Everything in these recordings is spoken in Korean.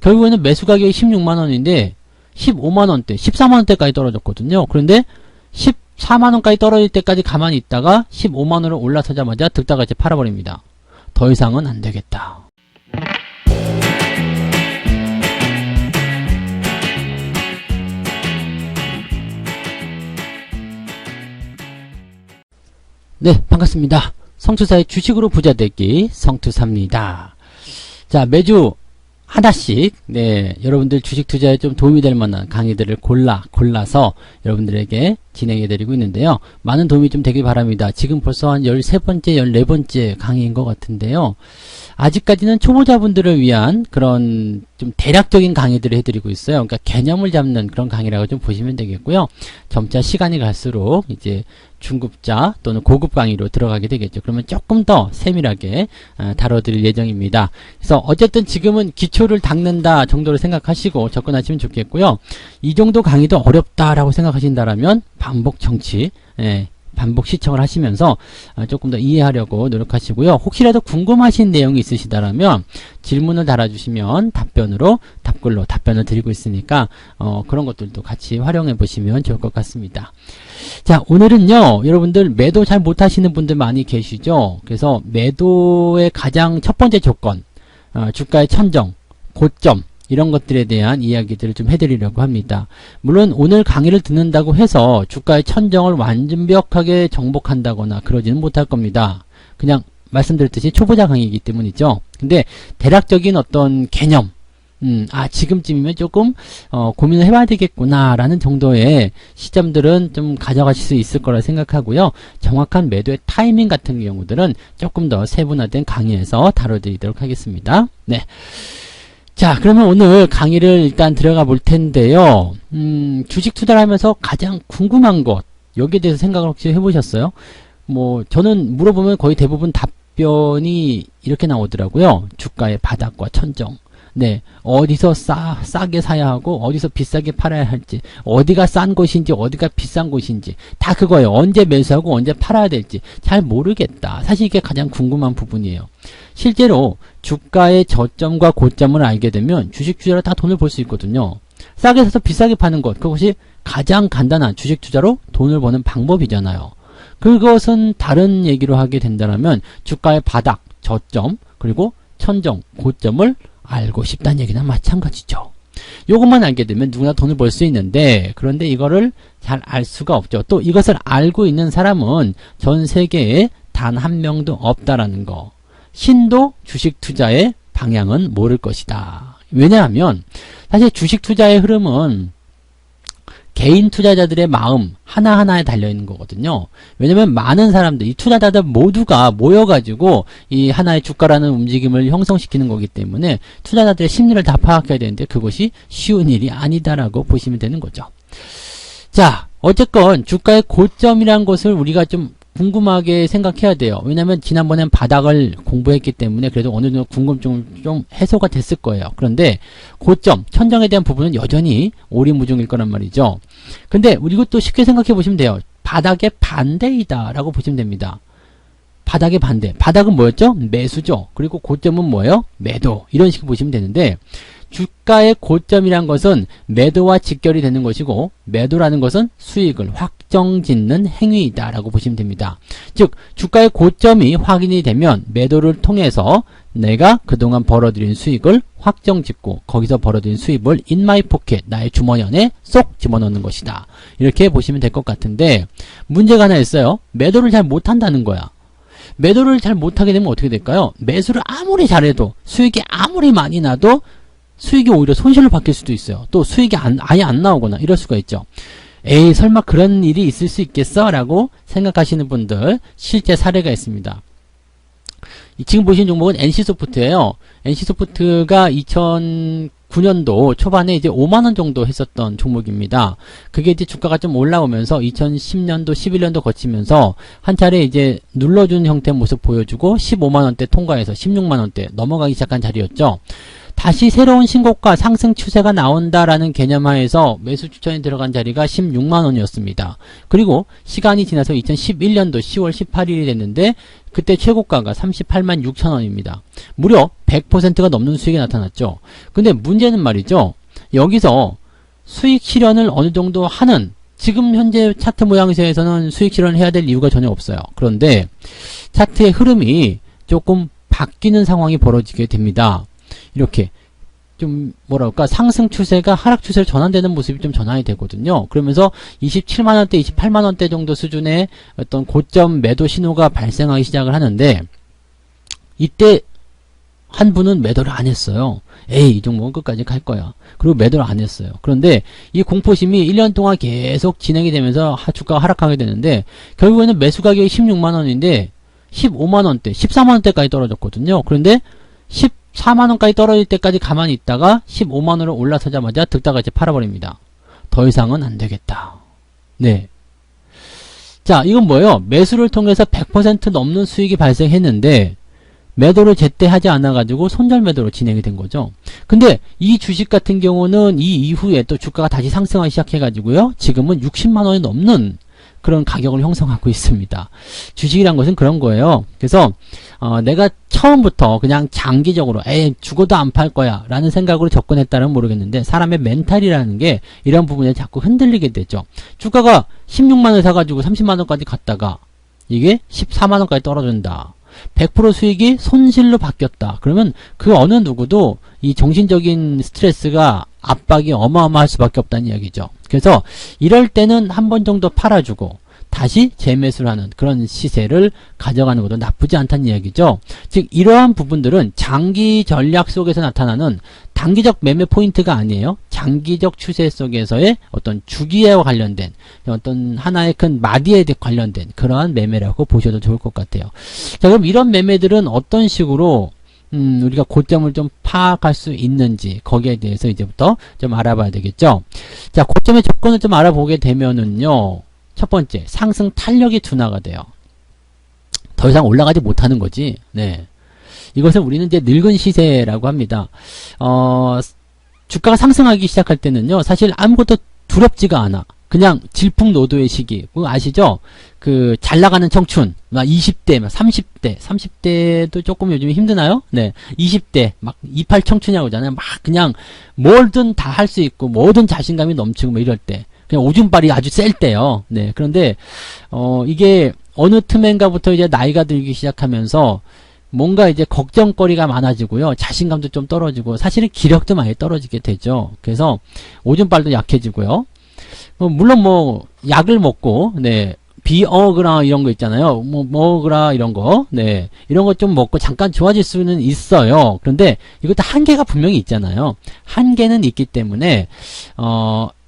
결국에는 매수 가격이 16만원인데 15만원대, 14만원대까지 떨어졌거든요. 그런데 14만원까지 떨어질 때까지 가만히 있다가 15만원으로 올라서자마자 득다같이 팔아버립니다. 더 이상은 안되겠다. 네, 반갑습니다. 성투사의 주식으로 부자되기 성투사입니다. 자, 매주 하나씩 여러분들 주식 투자에 좀 도움이 될 만한 강의들을 골라서 여러분들에게 진행해 드리고 있는데요. 많은 도움이 좀 되길 바랍니다. 지금 벌써 한 13번째, 14번째 강의인 것 같은데요. 아직까지는 초보자분들을 위한 그런 좀 대략적인 강의들을 해드리고 있어요. 그러니까 개념을 잡는 그런 강의라고 좀 보시면 되겠고요. 점차 시간이 갈수록 이제 중급자 또는 고급 강의로 들어가게 되겠죠. 그러면 조금 더 세밀하게 다뤄드릴 예정입니다. 그래서 어쨌든 지금은 기초를 닦는다 정도로 생각하시고 접근하시면 좋겠고요. 이 정도 강의도 어렵다라고 생각하신다라면 반복 청취, 반복 시청을 하시면서 조금 더 이해하려고 노력하시고요. 혹시라도 궁금하신 내용이 있으시다라면 질문을 달아주시면 답글로 답변을 드리고 있으니까 그런 것들도 같이 활용해 보시면 좋을 것 같습니다. 자, 오늘은요, 여러분들 매도 잘 못하시는 분들 많이 계시죠. 그래서 매도의 가장 첫 번째 조건, 주가의 천정, 고점, 이런 것들에 대한 이야기들을 좀 해드리려고 합니다. 물론 오늘 강의를 듣는다고 해서 주가의 천정을 완벽하게 정복한다거나 그러지는 못할 겁니다. 그냥 말씀드렸듯이 초보자 강의이기 때문이죠. 근데 대략적인 어떤 개념, 지금쯤이면 조금 고민을 해봐야 되겠구나 라는 정도의 시점들은 좀 가져가실 수 있을 거라 생각하고요. 정확한 매도의 타이밍 같은 경우들은 조금 더 세분화된 강의에서 다뤄드리도록 하겠습니다. 네. 자, 그러면 오늘 강의를 일단 들어가 볼 텐데요. 주식 투자를 하면서 가장 궁금한 것, 여기에 대해서 생각을 혹시 해보셨어요? 저는 물어보면 거의 대부분 답변이 이렇게 나오더라고요. 주가의 바닥과 천정. 네, 어디서 싸게 사야 하고 어디서 비싸게 팔아야 할지, 어디가 싼 곳인지 어디가 비싼 곳인지 다 그거예요. 언제 매수하고 언제 팔아야 될지 잘 모르겠다. 사실 이게 가장 궁금한 부분이에요. 실제로 주가의 저점과 고점을 알게 되면 주식 투자로 다 돈을 벌 수 있거든요. 싸게 사서 비싸게 파는 것, 그것이 가장 간단한 주식 투자로 돈을 버는 방법이잖아요. 그것은 다른 얘기로 하게 된다면 주가의 바닥, 저점, 그리고 천정, 고점을 알고 싶다는 얘기나 마찬가지죠. 요것만 알게 되면 누구나 돈을 벌 수 있는데, 그런데 이거를 잘 알 수가 없죠. 또 이것을 알고 있는 사람은 전 세계에 단 한 명도 없다라는 거. 신도 주식 투자의 방향은 모를 것이다. 왜냐하면 사실 주식 투자의 흐름은 개인 투자자들의 마음 하나하나에 달려있는 거거든요. 왜냐면 많은 사람들, 이 투자자들 모두가 모여가지고 이 하나의 주가라는 움직임을 형성시키는 거기 때문에 투자자들의 심리를 다 파악해야 되는데 그것이 쉬운 일이 아니다라고 보시면 되는 거죠. 자, 어쨌건 주가의 고점이란 것을 우리가 좀 궁금하게 생각해야 돼요. 왜냐면 지난번엔 바닥을 공부했기 때문에 그래도 어느 정도 궁금증은 좀 해소가 됐을 거예요. 그런데 고점, 천정에 대한 부분은 여전히 오리무중일 거란 말이죠. 근데 이것도 쉽게 생각해 보시면 돼요. 바닥의 반대이다 라고 보시면 됩니다. 바닥의 반대. 바닥은 뭐였죠? 매수죠. 그리고 고점은 뭐예요? 매도. 이런 식으로 보시면 되는데, 주가의 고점이란 것은 매도와 직결이 되는 것이고, 매도라는 것은 수익을 확정짓는 행위이다 라고 보시면 됩니다. 즉 주가의 고점이 확인이 되면 매도를 통해서 내가 그동안 벌어들인 수익을 확정짓고 거기서 벌어들인 수입을 in my pocket, 나의 주머니 안에 쏙 집어넣는 것이다. 이렇게 보시면 될 것 같은데, 문제가 하나 있어요. 매도를 잘 못한다는 거야. 매도를 잘 못하게 되면 어떻게 될까요? 매수를 아무리 잘해도, 수익이 아무리 많이 나도 수익이 오히려 손실로 바뀔 수도 있어요. 또 수익이 아예 안 나오거나 이럴 수가 있죠. 에이, 설마 그런 일이 있을 수 있겠어? 라고 생각하시는 분들 실제 사례가 있습니다. 지금 보시는 종목은 NC소프트예요. NC소프트가 2009년도 초반에 이제 5만원 정도 했었던 종목입니다. 그게 이제 주가가 좀 올라오면서 2010년도, 11년도 거치면서 한 차례 이제 눌러준 형태의 모습 보여주고 15만원대 통과해서 16만원대 넘어가기 시작한 자리였죠. 다시 새로운 신고가 상승 추세가 나온다라는 개념하에서 매수 추천이 들어간 자리가 16만원이었습니다. 그리고 시간이 지나서 2011년도 10월 18일이 됐는데 그때 최고가가 38만 6천원입니다. 무려 100%가 넘는 수익이 나타났죠. 근데 문제는 말이죠. 여기서 수익 실현을 어느 정도 하는, 지금 현재 차트 모양새에서는 수익 실현을 해야 될 이유가 전혀 없어요. 그런데 차트의 흐름이 조금 바뀌는 상황이 벌어지게 됩니다. 이렇게 좀 뭐랄까 상승 추세가 하락 추세로 전환되는 모습이 좀 전환이 되거든요. 그러면서 27만원대, 28만원대 정도 수준의 어떤 고점 매도 신호가 발생하기 시작을 하는데, 이때 한 분은 매도를 안 했어요. 에이, 이 종목은 끝까지 갈 거야. 그리고 매도를 안 했어요. 그런데 이 공포심이 1년 동안 계속 진행이 되면서 주가가 하락하게 되는데, 결국에는 매수 가격이 16만원인데 15만원대, 14만원대까지 떨어졌거든요. 그런데 14만원까지 떨어질 때까지 가만히 있다가 15만원으로 올라서자마자 득다같이 팔아버립니다. 더 이상은 안 되겠다. 네. 자, 이건 뭐예요? 매수를 통해서 100% 넘는 수익이 발생했는데 매도를 제때 하지 않아가지고 손절 매도로 진행이 된 거죠. 근데 이 주식 같은 경우는 이 이후에 또 주가가 다시 상승하기 시작해가지고요. 지금은 60만원이 넘는 그런 가격을 형성하고 있습니다. 주식이란 것은 그런 거예요. 그래서 내가 처음부터 그냥 장기적으로 에이 죽어도 안 팔 거야 라는 생각으로 접근했다면 모르겠는데, 사람의 멘탈이라는 게 이런 부분에 자꾸 흔들리게 되죠. 주가가 16만원 사가지고 30만원까지 갔다가 이게 14만원까지 떨어진다. 100% 수익이 손실로 바뀌었다. 그러면 그 어느 누구도 이 정신적인 스트레스가, 압박이 어마어마할 수밖에 없다는 이야기죠. 그래서 이럴 때는 한 번 정도 팔아주고 다시 재매수를 하는 그런 시세를 가져가는 것도 나쁘지 않다는 이야기죠. 즉 이러한 부분들은 장기 전략 속에서 나타나는 단기적 매매 포인트가 아니에요. 장기적 추세 속에서의 어떤 주기와 관련된 어떤 하나의 큰 마디에 관련된 그러한 매매라고 보셔도 좋을 것 같아요. 자, 그럼 이런 매매들은 어떤 식으로 우리가 고점을 좀 파악할 수 있는지, 거기에 대해서 이제부터 좀 알아봐야 되겠죠. 자, 고점의 조건을 좀 알아보게 되면은요, 첫 번째, 상승 탄력이 둔화가 돼요. 더 이상 올라가지 못하는 거지. 네. 이것을 우리는 이제 늙은 시세라고 합니다. 주가가 상승하기 시작할 때는요, 사실 아무것도 두렵지가 않아. 그냥 질풍노도의 시기. 그거 아시죠? 그, 잘 나가는 청춘. 막 20대, 막 30대도 조금 요즘 힘드나요? 네. 20대, 막 28 청춘이라고 하잖아요. 막 그냥 뭐든 다 할 수 있고, 뭐든 자신감이 넘치고 뭐 이럴 때. 그냥 오줌발이 아주 셀 때요. 네. 그런데, 이게 어느 틈엔가부터 이제 나이가 들기 시작하면서 뭔가 이제 걱정거리가 많아지고요. 자신감도 좀 떨어지고, 사실은 기력도 많이 떨어지게 되죠. 그래서 오줌발도 약해지고요. 물론 뭐 약을 먹고, 네, 비어그라 이런 거 있잖아요. 뭐 먹으라 이런 거, 네, 이런 거 좀 먹고 잠깐 좋아질 수는 있어요. 그런데 이것도 한계가 분명히 있잖아요. 한계는 있기 때문에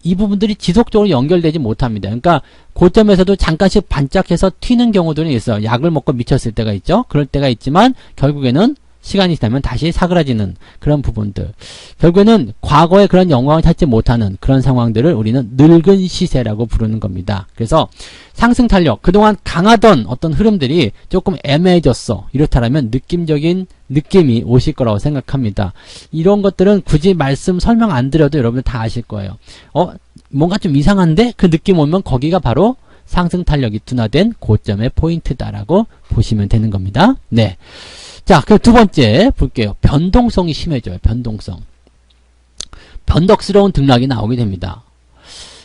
이 부분들이 지속적으로 연결되지 못합니다. 그러니까 고점에서도 잠깐씩 반짝해서 튀는 경우들은 있어요. 약을 먹고 미쳤을 때가 있죠. 그럴 때가 있지만 결국에는 시간이 지나면 다시 사그라지는 그런 부분들. 결국에는 과거에 그런 영광을 찾지 못하는 그런 상황들을 우리는 늙은 시세라고 부르는 겁니다. 그래서 상승 탄력, 그동안 강하던 어떤 흐름들이 조금 애매해졌어. 이렇다면 느낌적인 느낌이 오실 거라고 생각합니다. 이런 것들은 굳이 말씀 설명 안 드려도 여러분들 다 아실 거예요. 뭔가 좀 이상한데? 그 느낌 오면 거기가 바로 상승 탄력이 둔화된 고점의 포인트다라고 보시면 되는 겁니다. 네. 자, 그 두 번째 볼게요. 변동성이 심해져요. 변동성. 변덕스러운 등락이 나오게 됩니다.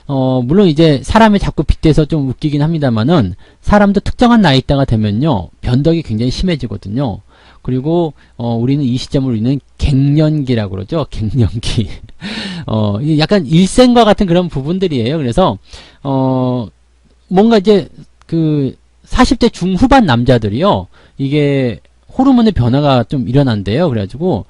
물론 이제 사람이 자꾸 빗대서 좀 웃기긴 합니다만은, 사람도 특정한 나이대가 되면요, 변덕이 굉장히 심해지거든요. 그리고 우리는 이 시점을 우리는 갱년기라고 그러죠. 갱년기. 이게 약간 일생과 같은 그런 부분들이에요. 그래서 뭔가 이제 그 40대 중후반 남자들이요, 이게 호르몬의 변화가 좀 일어난대요. 그래가지고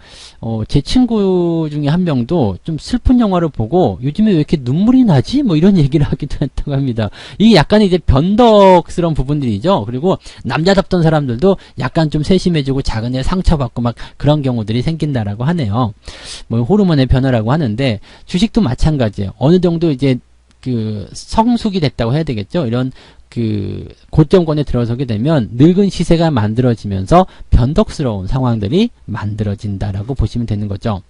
제 친구 중에 한 명도 좀 슬픈 영화를 보고 요즘에 왜 이렇게 눈물이 나지? 뭐 이런 얘기를 하기도 했다고 합니다. 이게 약간 이제 변덕스러운 부분들이죠. 그리고 남자답던 사람들도 약간 좀 세심해지고 작은 애 상처받고 막 그런 경우들이 생긴다라고 하네요. 뭐 호르몬의 변화라고 하는데, 주식도 마찬가지예요. 어느 정도 이제 성숙이 됐다고 해야 되겠죠. 이런 고점권에 들어서게 되면 늙은 시세가 만들어지면서 변덕스러운 상황들이 만들어진다라고 보시면 되는 거죠.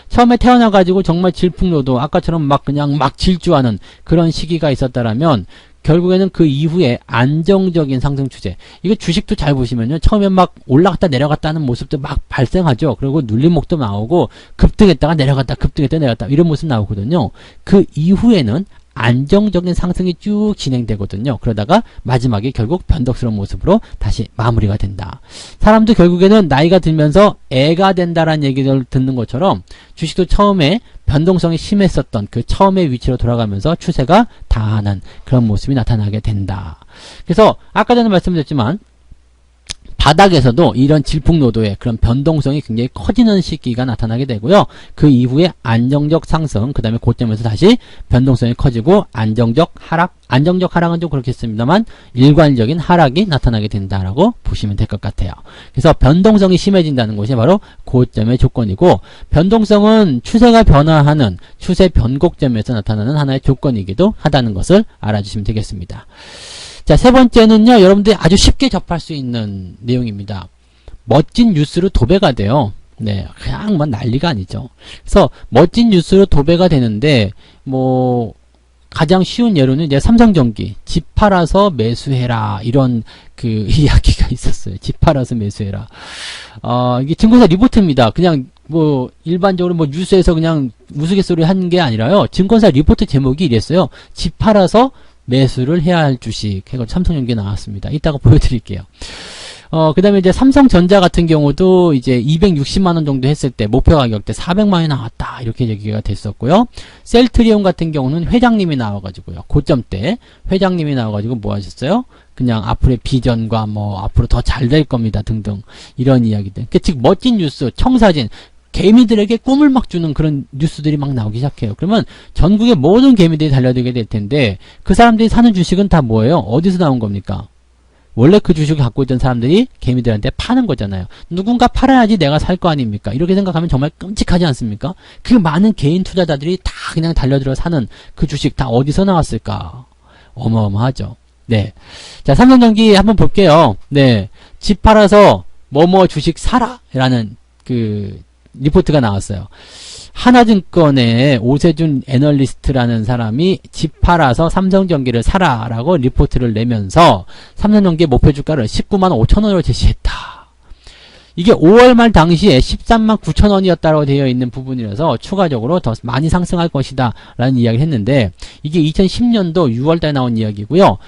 처음에 태어나가지고 정말 질풍노도, 아까처럼 그냥 질주하는 그런 시기가 있었다라면 결국에는 그 이후에 안정적인 상승 추세. 이거 주식도 잘 보시면요. 처음에 올라갔다 내려갔다 하는 모습도 발생하죠. 그리고 눌림목도 나오고 급등했다가 내려갔다 이런 모습 나오거든요. 그 이후에는 안정적인 상승이 쭉 진행되거든요. 그러다가 마지막에 결국 변덕스러운 모습으로 다시 마무리가 된다. 사람도 결국에는 나이가 들면서 애가 된다라는 얘기를 듣는 것처럼 주식도 처음에 변동성이 심했었던 그 처음의 위치로 돌아가면서 추세가 다하는 그런 모습이 나타나게 된다. 그래서 아까 전에 말씀드렸지만 바닥에서도 이런 질풍노도의 그런 변동성이 굉장히 커지는 시기가 나타나게 되고요. 그 이후에 안정적 상승, 그 다음에 고점에서 다시 변동성이 커지고 안정적 하락은 좀 그렇겠습니다만 일관적인 하락이 나타나게 된다라고 보시면 될 것 같아요. 그래서 변동성이 심해진다는 것이 바로 고점의 조건이고, 변동성은 추세가 변화하는 추세 변곡점에서 나타나는 하나의 조건이기도 하다는 것을 알아주시면 되겠습니다. 자, 세 번째는요, 여러분들이 아주 쉽게 접할 수 있는 내용입니다. 멋진 뉴스로 도배가 돼요. 네, 그냥 난리가 아니죠. 그래서 멋진 뉴스로 도배가 되는데, 가장 쉬운 예로는 이제 삼성전기, 집 팔아서 매수해라, 이런 이야기가 있었어요. 집 팔아서 매수해라. 이게 증권사 리포트입니다. 그냥 일반적으로 뉴스에서 그냥 우스갯소리 한 게 아니라요. 증권사 리포트 제목이 이랬어요. 집 팔아서 매수를 해야 할 주식 해서 삼성전기 나왔습니다. 이따가 보여드릴게요. 그 다음에 이제 삼성전자 같은 경우도 이제 260만원 정도 했을 때 목표 가격대 400만원이 나왔다. 이렇게 얘기가 됐었고요. 셀트리온 같은 경우는 회장님이 나와가지고요. 고점 때 회장님이 나와가지고 뭐 하셨어요? 그냥 앞으로의 비전과 앞으로 더 잘 될 겁니다. 등등. 이런 이야기들. 즉, 멋진 뉴스, 청사진, 개미들에게 꿈을 주는 그런 뉴스들이 나오기 시작해요. 그러면 전국의 모든 개미들이 달려들게 될 텐데, 그 사람들이 사는 주식은 다 뭐예요? 어디서 나온 겁니까? 원래 그 주식을 갖고 있던 사람들이 개미들한테 파는 거잖아요. 누군가 팔아야지 내가 살 거 아닙니까? 이렇게 생각하면 정말 끔찍하지 않습니까? 그 많은 개인 투자자들이 다 그냥 달려들어 사는 그 주식 다 어디서 나왔을까? 어마어마하죠. 네. 자, 삼성전기 한번 볼게요. 네. 집 팔아서 뭐뭐 주식 사라! 라는 리포트가 나왔어요. 하나증권의 오세준 애널리스트라는 사람이 집 팔아서 삼성전기를 사라라고 리포트를 내면서 삼성전기의 목표 주가를 19만 5천원으로 제시했다. 이게 5월 말 당시에 13만 9천원이었다고 되어 있는 부분이라서 추가적으로 더 많이 상승할 것이다 라는 이야기를 했는데, 이게 2010년도 6월달에 나온 이야기고요.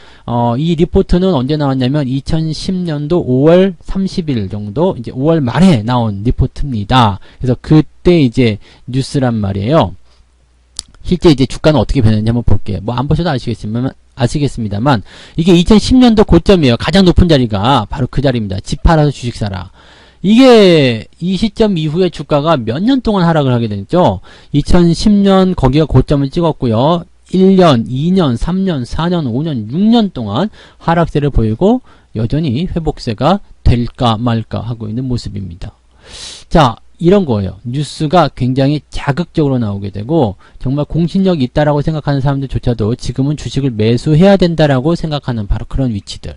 이 리포트는 언제 나왔냐면 2010년도 5월 30일 정도, 이제 5월 말에 나온 리포트입니다. 그래서 그때 이제 뉴스란 말이에요. 실제 이제 주가는 어떻게 변했는지 한번 볼게요. 안 보셔도 아시겠습니다만 이게 2010년도 고점이에요. 가장 높은 자리가 바로 그 자리입니다. 집 팔아서 주식 사라. 이게 이 시점 이후에 주가가 몇 년 동안 하락을 하게 됐죠. 2010년 거기가 고점을 찍었고요. 1년, 2년, 3년, 4년, 5년, 6년 동안 하락세를 보이고 여전히 회복세가 될까 말까 하고 있는 모습입니다. 자, 이런 거예요. 뉴스가 굉장히 자극적으로 나오게 되고 정말 공신력이 있다라고 생각하는 사람들조차도 지금은 주식을 매수해야 된다라고 생각하는 바로 그런 위치들.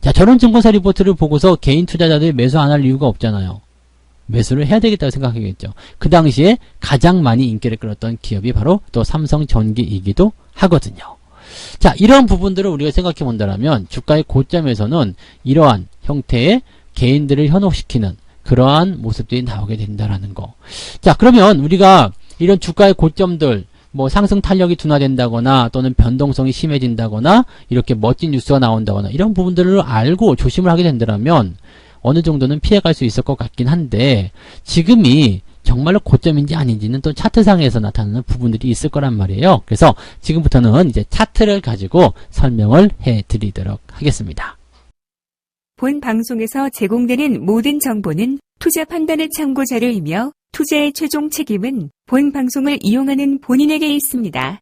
자, 저런 증권사 리포트를 보고서 개인 투자자들이 매수 안 할 이유가 없잖아요. 매수를 해야 되겠다고 생각하겠죠. 그 당시에 가장 많이 인기를 끌었던 기업이 바로 또 삼성전기이기도 하거든요. 자, 이런 부분들을 우리가 생각해 본다면 주가의 고점에서는 이러한 형태의 개인들을 현혹시키는 그러한 모습들이 나오게 된다라는 거. 자, 그러면 우리가 이런 주가의 고점들, 상승 탄력이 둔화된다거나 또는 변동성이 심해진다거나 이렇게 멋진 뉴스가 나온다거나 이런 부분들을 알고 조심을 하게 된다면 어느 정도는 피해갈 수 있을 것 같긴 한데, 지금이 정말로 고점인지 아닌지는 또 차트상에서 나타나는 부분들이 있을 거란 말이에요. 그래서 지금부터는 이제 차트를 가지고 설명을 해드리도록 하겠습니다. 본 방송에서 제공되는 모든 정보는 투자 판단의 참고 자료이며 투자의 최종 책임은 본 방송을 이용하는 본인에게 있습니다.